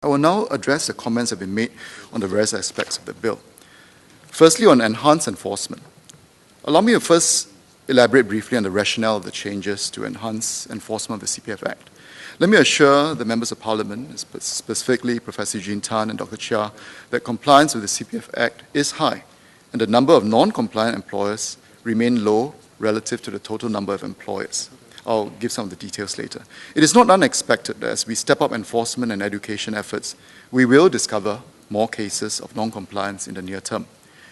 I will now address the comments that have been made on the various aspects of the bill. Firstly, on enhanced enforcement. Allow me to first elaborate briefly on the rationale of the changes to enhance enforcement of the CPF Act. Let me assure the members of Parliament, specifically Professor Eugene Tan and Dr. Chia, that compliance with the CPF Act is high, and the number of non-compliant employers remain low relative to the total number of employers. I'll give some of the details later. It is not unexpected that as we step up enforcement and education efforts, we will discover more cases of non-compliance in the near term.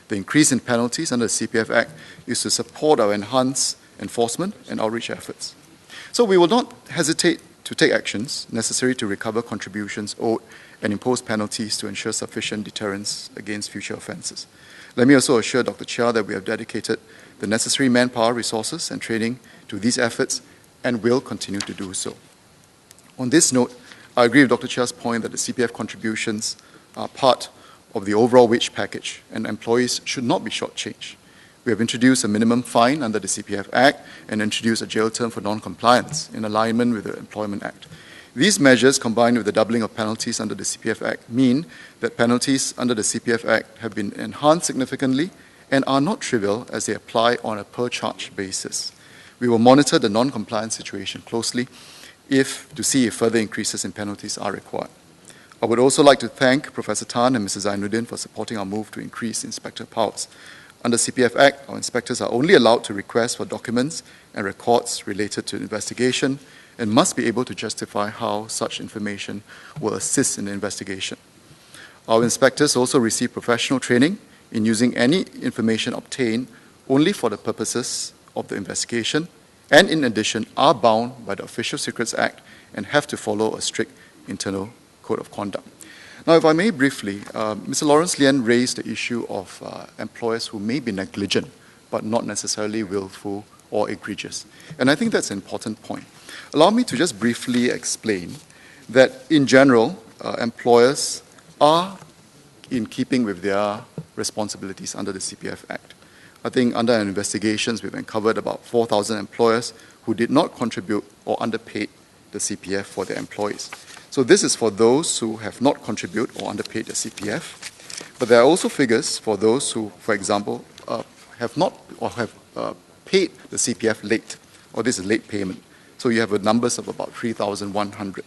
The increase in penalties under the CPF Act is to support our enhanced enforcement and outreach efforts. So we will not hesitate to take actions necessary to recover contributions owed and impose penalties to ensure sufficient deterrence against future offences. Let me also assure Dr. Chia that we have dedicated the necessary manpower, resources and training to these efforts and will continue to do so. On this note, I agree with Dr. Chia's point that the CPF contributions are part of the overall wage package and employees should not be shortchanged. We have introduced a minimum fine under the CPF Act and introduced a jail term for non-compliance in alignment with the Employment Act. These measures, combined with the doubling of penalties under the CPF Act, mean that penalties under the CPF Act have been enhanced significantly and are not trivial as they apply on a per-charge basis. We will monitor the non-compliance situation closely to see if further increases in penalties are required. I would also like to thank Professor Tan and Mrs. Zainuddin for supporting our move to increase inspector powers. Under CPF Act, our inspectors are only allowed to request for documents and records related to investigation and must be able to justify how such information will assist in the investigation. Our inspectors also receive professional training in using any information obtained only for the purposes of the investigation and in addition are bound by the Official Secrets Act and have to follow a strict internal code of conduct. Now, if I may briefly, Mr. Lawrence Lien raised the issue of employers who may be negligent but not necessarily willful or egregious. And I think that's an important point. Allow me to just briefly explain that in general, employers are in keeping with their responsibilities under the CPF Act. I think under our investigations, we've uncovered about 4,000 employers who did not contribute or underpaid the CPF for their employees. So this is for those who have not contributed or underpaid the CPF. But there are also figures for those who, for example, have not or have paid the CPF late, or this is late payment. So you have numbers of about 3,100,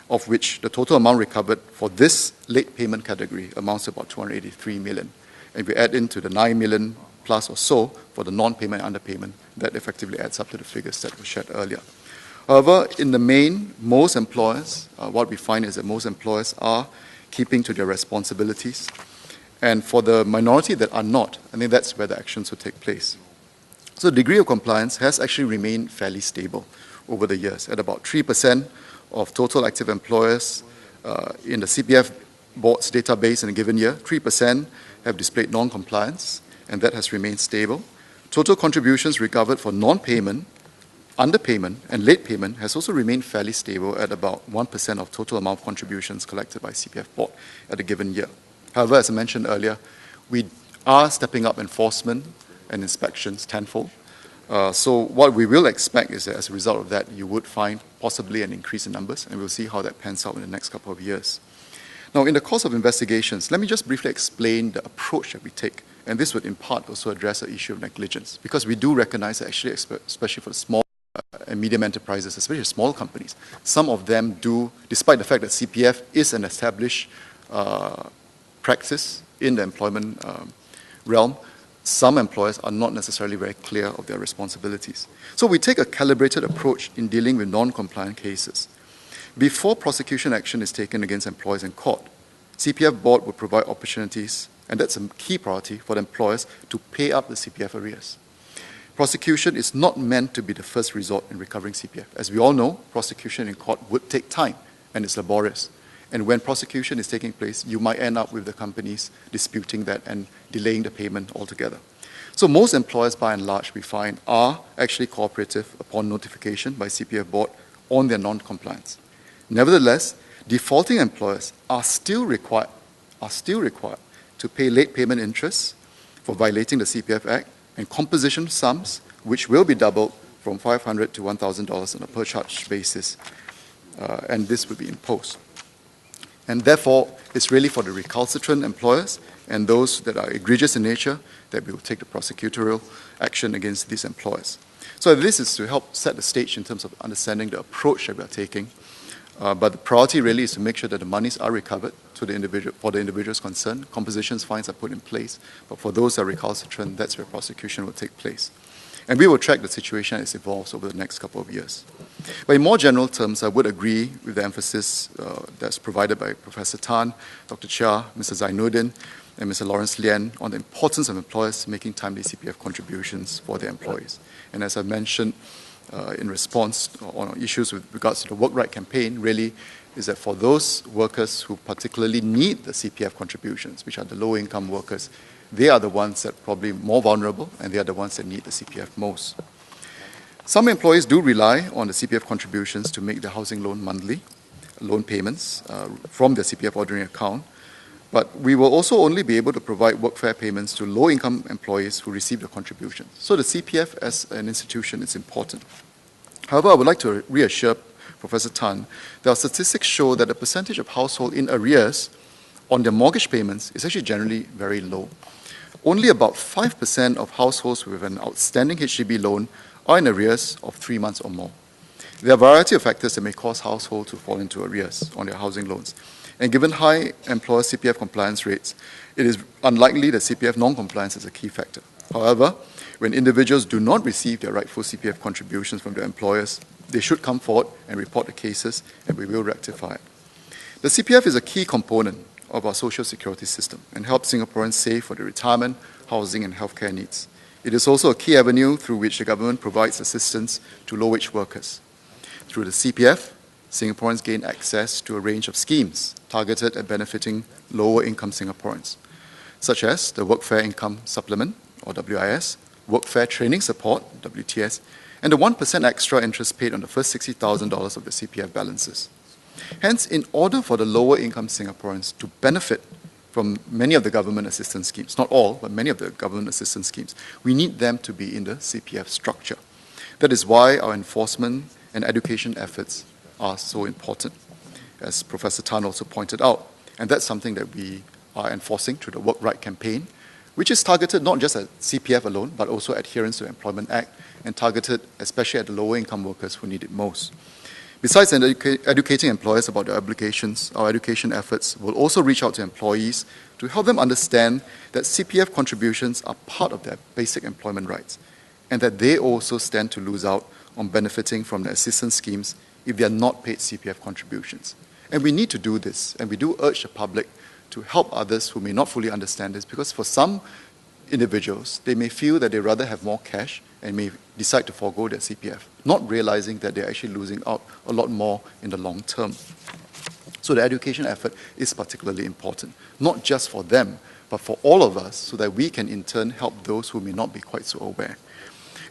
of which the total amount recovered for this late payment category amounts to about 283 million. And if we add into the 9 million plus or so for the non-payment and underpayment, that effectively adds up to the figures that were shared earlier. However, in the main, most employers, what we find is that most employers are keeping to their responsibilities. And for the minority that are not, I think that's where the actions will take place. So the degree of compliance has actually remained fairly stable over the years at about 3% of total active employers in the CPF board's database in a given year. 3% have displayed non-compliance, and that has remained stable. Total contributions recovered for non-payment, underpayment and late payment has also remained fairly stable at about 1% of total amount of contributions collected by CPF board at a given year. However, as I mentioned earlier, we are stepping up enforcement and inspections tenfold. So what we will expect is that as a result of that, you would find possibly an increase in numbers, and we'll see how that pans out in the next couple of years. Now, in the course of investigations, let me just briefly explain the approach that we take, and this would in part also address the issue of negligence, because we do recognize that actually, especially for the small and medium enterprises, especially small companies, some of them do, despite the fact that CPF is an established practice in the employment realm, some employers are not necessarily very clear of their responsibilities. So we take a calibrated approach in dealing with non-compliant cases. Before prosecution action is taken against employers in court, CPF board will provide opportunities, and that's a key priority for the employers, to pay up the CPF arrears. Prosecution is not meant to be the first resort in recovering CPF. As we all know, prosecution in court would take time and it's laborious. And when prosecution is taking place, you might end up with the companies disputing that and delaying the payment altogether. So most employers, by and large, we find, are actually cooperative upon notification by CPF board on their non-compliance. Nevertheless, defaulting employers are still required to pay late payment interest for violating the CPF Act and composition sums, which will be doubled from $500 to $1,000 on a per-charge basis, and this will be imposed. And therefore, it's really for the recalcitrant employers and those that are egregious in nature that we will take the prosecutorial action against these employers. So this is to help set the stage in terms of understanding the approach that we are taking. But the priority really is to make sure that the monies are recovered to the individual, for the individuals concerned. Composition fines are put in place, but for those that are recalcitrant, that's where prosecution will take place. And we will track the situation as it evolves over the next couple of years. But in more general terms, I would agree with the emphasis that's provided by Professor Tan, Dr. Chia, Mr. Zainuddin, and Mr. Lawrence Lian on the importance of employers making timely CPF contributions for their employees. And as I mentioned in response on issues with regards to the Work Right campaign, really is that for those workers who particularly need the CPF contributions, which are the low-income workers, they are the ones that are probably more vulnerable, and they are the ones that need the CPF most. Some employees do rely on the CPF contributions to make their housing loan monthly, loan payments from their CPF ordinary account, but we will also only be able to provide workfare payments to low-income employees who receive the contributions. So the CPF as an institution is important. However, I would like to reassure Professor Tan that our statistics show that the percentage of households in arrears on their mortgage payments is actually generally very low. Only about 5% of households with an outstanding HDB loan are in arrears of 3 months or more. There are a variety of factors that may cause households to fall into arrears on their housing loans. And given high employer CPF compliance rates, it is unlikely that CPF non-compliance is a key factor. However, when individuals do not receive their rightful CPF contributions from their employers, they should come forward and report the cases, and we will rectify it. The CPF is a key component of our social security system and helps Singaporeans save for their retirement, housing, and healthcare needs. It is also a key avenue through which the government provides assistance to low-wage workers. Through the CPF, Singaporeans gain access to a range of schemes targeted at benefiting lower-income Singaporeans, such as the Workfare Income Supplement, or WIS, Workfare Training Support, WTS, and the 1% extra interest paid on the first $60,000 of the CPF balances. Hence, in order for the lower-income Singaporeans to benefit from many of the government assistance schemes, not all, but many of the government assistance schemes, we need them to be in the CPF structure. That is why our enforcement and education efforts are so important, as Professor Tan also pointed out. And that's something that we are enforcing through the Work Right campaign, which is targeted not just at CPF alone, but also adherence to the Employment Act, and targeted especially at the lower-income workers who need it most. Besides educating employers about their obligations, our education efforts will also reach out to employees to help them understand that CPF contributions are part of their basic employment rights, and that they also stand to lose out on benefiting from the assistance schemes if they are not paid CPF contributions. And we need to do this, and we do urge the public to help others who may not fully understand this, because for some individuals, they may feel that they rather have more cash and may decide to forego their CPF, not realizing that they're actually losing out a lot more in the long term. So the education effort is particularly important, not just for them, but for all of us, so that we can in turn help those who may not be quite so aware.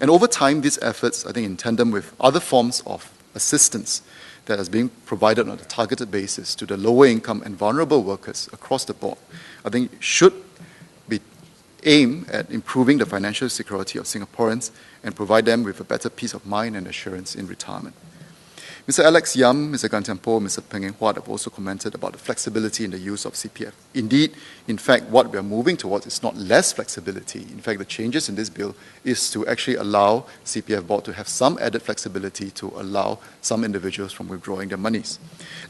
And over time, these efforts, I think in tandem with other forms of assistance that is being provided on a targeted basis to the lower income and vulnerable workers across the board, I think should be aimed at improving the financial security of Singaporeans and provide them with a better peace of mind and assurance in retirement. Mr. Alex Yam, Mr. Gan Thiam Poh, Mr. Peng Eng Huat have also commented about the flexibility in the use of CPF. Indeed, in fact, what we are moving towards is not less flexibility. In fact, the changes in this bill is to actually allow CPF board to have some added flexibility to allow some individuals from withdrawing their monies.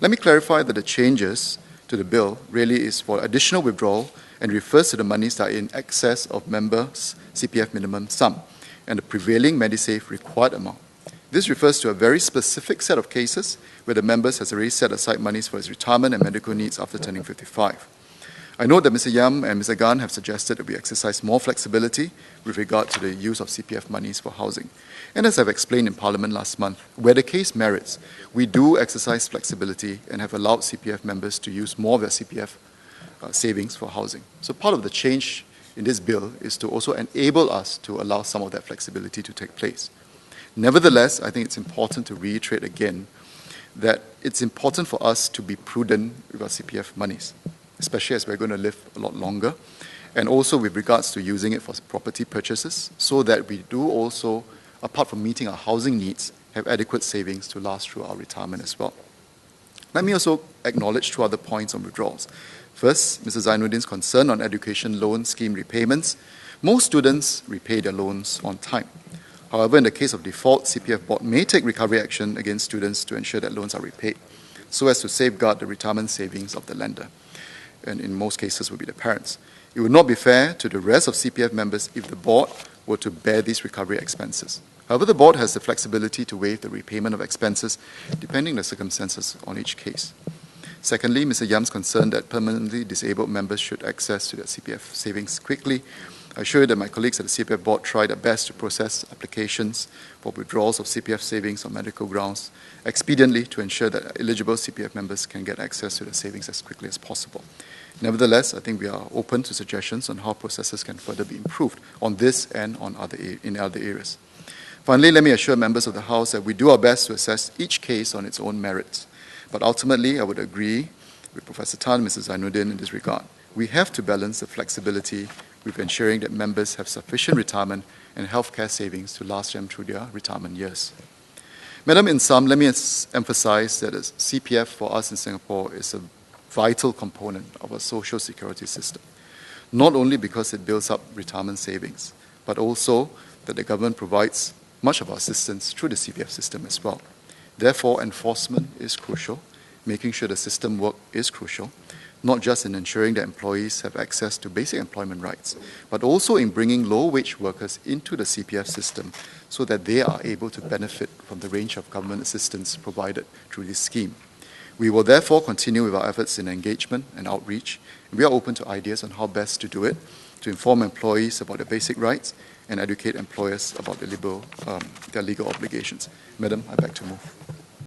Let me clarify that the changes to the bill really is for additional withdrawal and refers to the monies that are in excess of members' CPF minimum sum and the prevailing Medisave required amount. This refers to a very specific set of cases where the members has already set aside monies for his retirement and medical needs after turning 55. I know that Mr. Yam and Mr. Gan have suggested that we exercise more flexibility with regard to the use of CPF monies for housing. And as I've explained in Parliament last month, where the case merits, we do exercise flexibility and have allowed CPF members to use more of their CPF savings for housing. So part of the change in this bill is to also enable us to allow some of that flexibility to take place. Nevertheless, I think it's important to reiterate again that it's important for us to be prudent with our CPF monies, especially as we're going to live a lot longer, and also with regards to using it for property purchases, so that we do also, apart from meeting our housing needs, have adequate savings to last through our retirement as well. Let me also acknowledge two other points on withdrawals. First, Mr. Zainuddin's concern on education loan scheme repayments. Most students repay their loans on time. However, in the case of default, CPF Board may take recovery action against students to ensure that loans are repaid, so as to safeguard the retirement savings of the lender, and in most cases will be the parents. It would not be fair to the rest of CPF members if the board were to bear these recovery expenses. However, the board has the flexibility to waive the repayment of expenses depending on the circumstances on each case. Secondly, Mr. Yam's concern that permanently disabled members should access to their CPF savings quickly. I assure you that my colleagues at the CPF board try their best to process applications for withdrawals of CPF savings on medical grounds expediently to ensure that eligible CPF members can get access to their savings as quickly as possible. Nevertheless, I think we are open to suggestions on how processes can further be improved on this and on in other areas. Finally, let me assure members of the House that we do our best to assess each case on its own merits. But ultimately, I would agree with Professor Tan and Mrs. Zainuddin in this regard. We have to balance the flexibility with ensuring that members have sufficient retirement and healthcare savings to last them through their retirement years. Madam, in sum, let me emphasize that CPF for us in Singapore is a vital component of our social security system, not only because it builds up retirement savings, but also that the government provides much of our assistance through the CPF system as well. Therefore, enforcement is crucial. Making sure the system works is crucial, not just in ensuring that employees have access to basic employment rights, but also in bringing low-wage workers into the CPF system so that they are able to benefit from the range of government assistance provided through this scheme. We will therefore continue with our efforts in engagement and outreach. We are open to ideas on how best to do it, to inform employees about their basic rights and educate employers about their legal obligations. Madam, I beg to move.